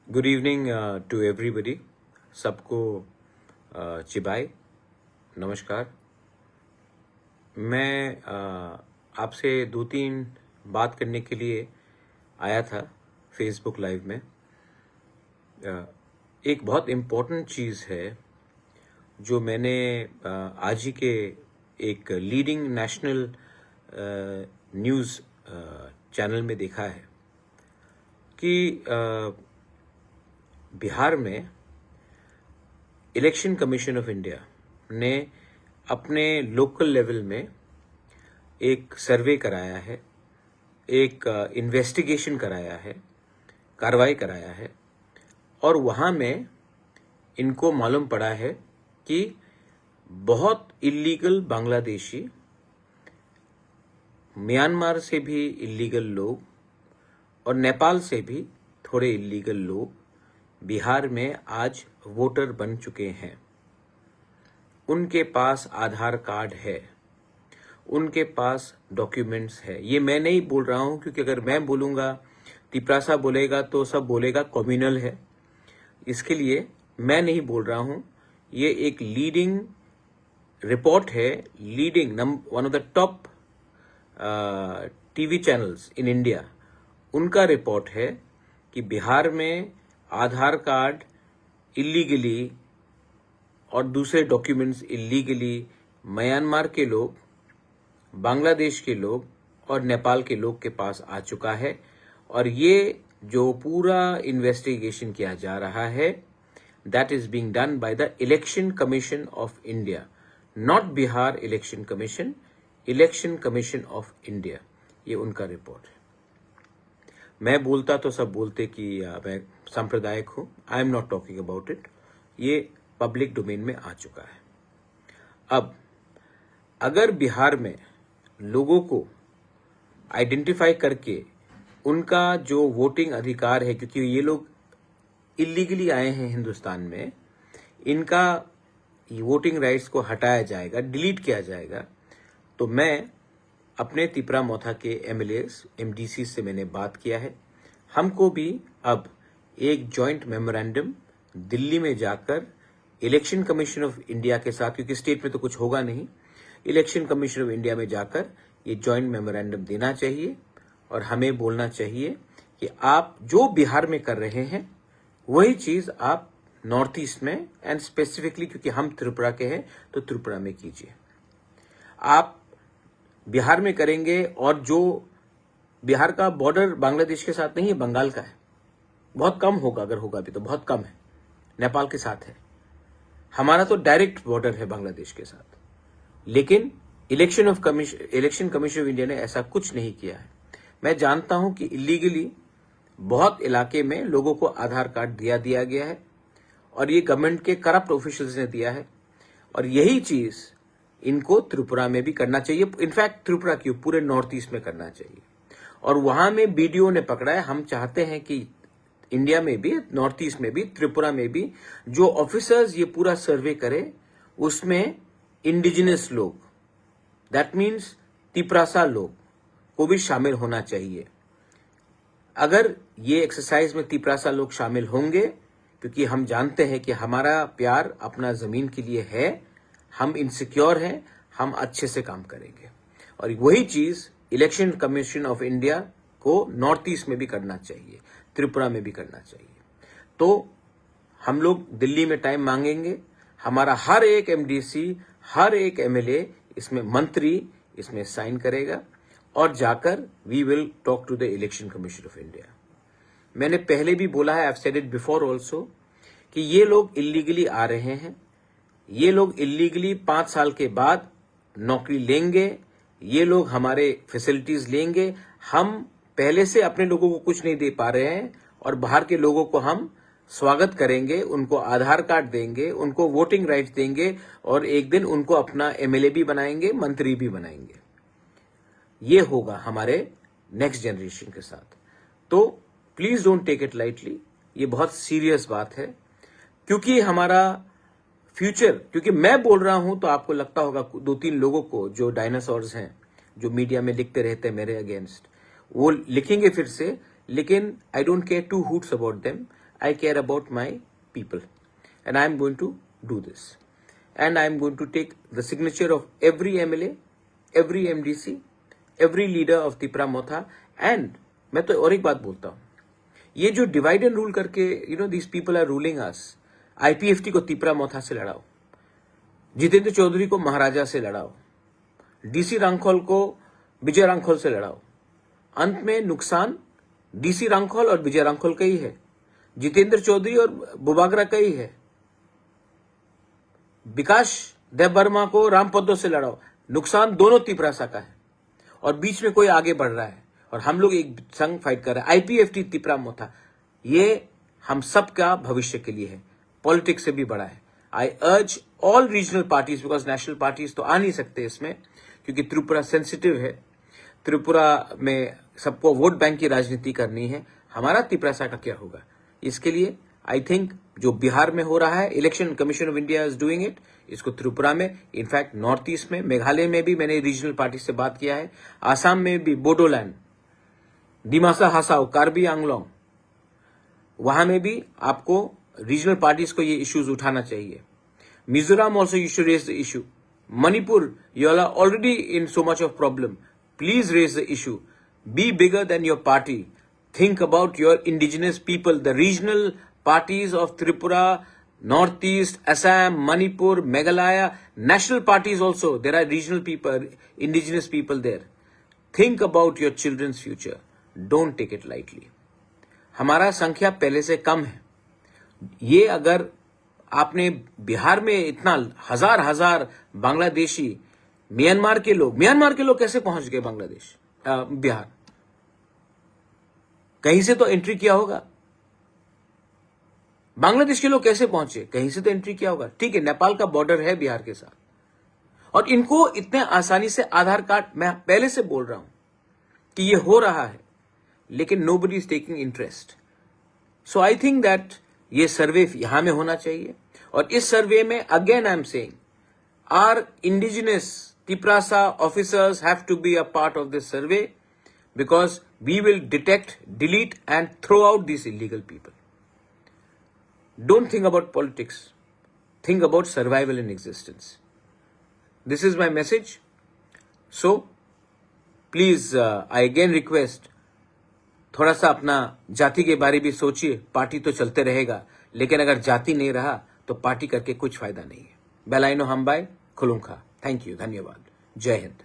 Good evening to everybody. सबको चिबाई नमस्कार। मैं आपसे दो तीन बात करने के लिए आया था फेसबुक लाइव में। एक बहुत इम्पोर्टेंट चीज़ है जो मैंने आज ही के एक लीडिंग नेशनल न्यूज़ चैनल में देखा है कि बिहार में इलेक्शन कमीशन ऑफ इंडिया ने अपने लोकल लेवल में एक सर्वे कराया है, एक इन्वेस्टिगेशन कराया है, कार्रवाई कराया है और वहाँ में इनको मालूम पड़ा है कि बहुत इल्लीगल बांग्लादेशी, म्यांमार से भी इल्लीगल लोग और नेपाल से भी थोड़े इल्लीगल लोग बिहार में आज वोटर बन चुके हैं। उनके पास आधार कार्ड है, उनके पास डॉक्यूमेंट्स है। ये मैं नहीं बोल रहा हूं क्योंकि अगर मैं बोलूंगा, तिपरासा बोलेगा तो सब बोलेगा कम्युनल है। इसके लिए मैं नहीं बोल रहा हूं। ये एक लीडिंग रिपोर्ट है, leading one of the top TV channels in India, उनका रिपोर्ट है कि बिहार में आधार कार्ड इल्लीगली और दूसरे डॉक्यूमेंट्स इल्लीगली म्यांमार के लोग, बांग्लादेश के लोग और नेपाल के लोग के पास आ चुका है। और ये जो पूरा इन्वेस्टिगेशन किया जा रहा है, that is being done by the election commission of India, not Bihar election commission, election commission of India. ये उनका रिपोर्ट है। मैं बोलता तो सब बोलते कि मैं सांप्रदायिक हूं। I am not talking about it. ये पब्लिक डोमेन में आ चुका है। अब अगर बिहार में लोगों को आइडेंटिफाई करके उनका जो वोटिंग अधिकार है, क्योंकि ये लोग इल्लीगली आए हैं हिंदुस्तान में, इनका वोटिंग राइट्स को हटाया जाएगा, डिलीट किया जाएगा, तो मैं अपने तिपरा मोथा के एमएलएस, एमडीसी से मैंने बात किया है। हमको भी अब एक जॉइंट मेमोरेंडम दिल्ली में जाकर इलेक्शन कमीशन ऑफ इंडिया के साथ, क्योंकि स्टेट में तो कुछ होगा नहीं, इलेक्शन कमीशन ऑफ इंडिया में जाकर ये जॉइंट मेमोरेंडम देना चाहिए और हमें बोलना चाहिए कि आप जो बिहार में कर रहे हैं वही चीज आप नॉर्थ ईस्ट में, एंड स्पेसिफिकली क्योंकि हम त्रिपुरा के हैं तो त्रिपुरा में कीजिए। आप बिहार में करेंगे और जो बिहार का बॉर्डर बांग्लादेश के साथ नहीं है, बंगाल का है, बहुत कम होगा, अगर होगा भी तो बहुत कम है, नेपाल के साथ है। हमारा तो डायरेक्ट बॉर्डर है बांग्लादेश के साथ। लेकिन इलेक्शन कमीशन ऑफ इंडिया ने ऐसा कुछ नहीं किया है। मैं जानता हूं कि इलीगली बहुत इलाके में लोगों को आधार कार्ड दिया गया है और ये गवर्नमेंट के करप्ट ऑफिशियल्स ने दिया है, और यही चीज इनको त्रिपुरा में भी करना चाहिए। इनफैक्ट त्रिपुरा क्यों, पूरे नॉर्थ ईस्ट में करना चाहिए। और वहां में बीडीओ ने पकड़ा है। हम चाहते हैं कि इंडिया में भी, नॉर्थ ईस्ट में भी, त्रिपुरा में भी जो ऑफिसर्स ये पूरा सर्वे करे उसमें इंडिजिनस लोग, दैट मीन्स तिपरासा लोग को भी शामिल होना चाहिए। अगर ये एक्सरसाइज में तिपरासा लोग शामिल होंगे, क्योंकि हम जानते हैं कि हमारा प्यार अपना जमीन के लिए है, हम इनसिक्योर हैं, हम अच्छे से काम करेंगे। और वही चीज इलेक्शन कमीशन ऑफ इंडिया को नॉर्थ ईस्ट में भी करना चाहिए, त्रिपुरा में भी करना चाहिए। तो हम लोग दिल्ली में टाइम मांगेंगे। हमारा हर एक एमडीसी, हर एक एमएलए, इसमें मंत्री इसमें साइन करेगा और जाकर we will talk to the election commission of India. मैंने पहले भी बोला है, I have said it before also, कि ये लोग इलीगली आ रहे हैं। ये लोग इलीगली 5 साल के बाद नौकरी लेंगे, ये लोग हमारे फैसिलिटीज लेंगे। हम पहले से अपने लोगों को कुछ नहीं दे पा रहे हैं और बाहर के लोगों को हम स्वागत करेंगे, उनको आधार कार्ड देंगे, उनको वोटिंग राइट्स देंगे और एक दिन उनको अपना एमएलए भी बनाएंगे, मंत्री भी बनाएंगे। ये होगा हमारे नेक्स्ट जनरेशन के साथ। तो please don't take it lightly. ये बहुत सीरियस बात है, क्योंकि हमारा फ्यूचर, क्योंकि मैं बोल रहा हूं तो आपको लगता होगा 2-3 लोगों को जो डायनासोर्स हैं, जो मीडिया में लिखते रहते हैं मेरे अगेंस्ट, वो लिखेंगे फिर से, लेकिन I don't care two hoots about them. I care about my people, and I am going to do this, and I am going to take the signature of every MLA, every MDC, every leader of Tipra Motha. And मैं तो और एक बात बोलता हूं, ये जो divide and rule करके these people are ruling us, IPFT को तिपरा मोथा से लड़ाओ, जितेंद्र चौधरी को महाराजा से लड़ाओ, डीसी रांखोल को विजय रांखोल से लड़ाओ। अंत में नुकसान डीसी रांखोल और विजय रांखोल का ही है, जितेंद्र चौधरी और बुबागरा का ही है। विकास देव वर्मा को रामपद्दो से लड़ाओ, नुकसान दोनों तिपरासा का है, और बीच में कोई आगे बढ़ रहा है और हम लोग एक संग फाइट कर रहे हैं। आईपीएफटी तिपरा मोथा, ये हम सब का भविष्य के लिए है, पॉलिटिक्स से भी बड़ा है। I urge all regional parties, because national parties तो आ नहीं सकते इसमें, क्योंकि त्रिपुरा सेंसिटिव है। त्रिपुरा में सबको वोट बैंक की राजनीति करनी है, हमारा तिपरासा का क्या होगा? इसके लिए आई थिंक जो बिहार में हो रहा है, election commission of India is doing it, इसको त्रिपुरा में, इनफैक्ट नॉर्थ ईस्ट में, मेघालय में भी मैंने रीजनल पार्टी से बात किया है, आसाम में भी, बोडोलैंड, डिमासा हासाओ, कार्बी आंगलोंग, वहां में भी आपको रीजनल पार्टीज को ये इश्यूज उठाना चाहिए। Mizoram also you should raise the issue. Manipur, you are already in so much of problem, please raise the issue, be bigger than your party, think about your indigenous people, the regional parties of Tripura, Northeast, Assam, Manipur, Meghalaya, national parties also, there are regional people, indigenous people there. Think about your children's future. Don't take it lightly. हमारा संख्या पहले से कम है। ये अगर आपने बिहार में इतना हजार बांग्लादेशी, म्यांमार के लोग कैसे पहुंच गए बांग्लादेश, बिहार? कहीं से तो एंट्री किया होगा। बांग्लादेश के लोग कैसे पहुंचे? कहीं से तो एंट्री किया होगा। ठीक है, नेपाल का बॉर्डर है बिहार के साथ, और इनको इतने आसानी से आधार कार्ड, मैं पहले से बोल रहा हूं कि ये हो रहा है, लेकिन nobody is taking interest. So I think that ये सर्वे यहां में होना चाहिए, और इस सर्वे में again I am saying are indigenous Tiprasa officers have to be a part of this survey, because we will detect, delete and throw out these illegal people. Don't think about politics. Think about survival and existence. This is my message. So, please, I again request, थोड़ा सा अपना जाति के बारे भी सोचिए। Party तो चलते रहेगा, लेकिन अगर जाति नहीं रहा तो पार्टी करके कुछ फायदा नहीं है। बेलाइनो हमबाई खुलुंखा। थैंक यू, धन्यवाद, जय हिंद।